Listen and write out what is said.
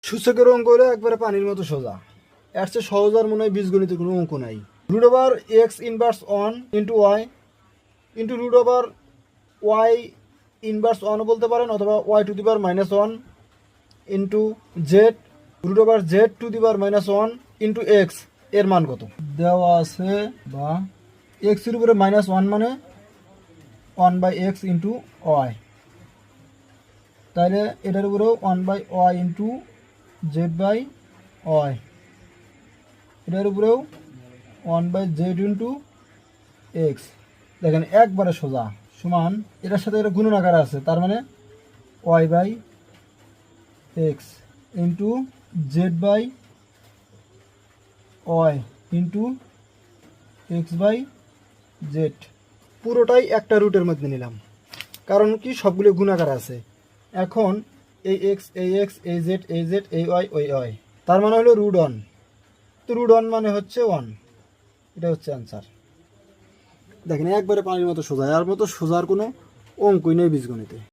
সূচকের অঙ্ক হলো একবারে পানির মতো সোজা। এর চেয়ে সহজ আর মনে হয় বীজগণিতের কোনো অঙ্ক নাই। Root over x inverse 1 into y into root over y inverse 1 বলতে পারেন, অথবা y to the power -1 into z root over z to the power -1 into x এর মান কত দেওয়া আছে, বা এক্স এর উপরে -1 মানে 1/x ইন্টু ওয়াই, তাহলে এটার উপরেও 1/y ইন্টু z/y, এটার উপরেও 1/z ইন্টু এক্স। দেখেন একবারে সোজা, সমান এটার সাথে এটা গুণনাকার আছে, তার মানে y/x into z/y into x/z। পুরোটাই একটা রুটের মধ্যে নিলাম, কারণ কি সবগুলো গুণাকার আছে। এখন এই এক্স, এই এক্স, এই জেড, এই জেড, এই ওয়াই, ওই ওয়াই, তার মানে হলো √1। তো √1 মানে হচ্ছে 1, এটা হচ্ছে অ্যান্সার। দেখেন একবারে পানির মতো সোজা, এর মতো সোজার কোনো অঙ্কই নেই বীজগণিতে।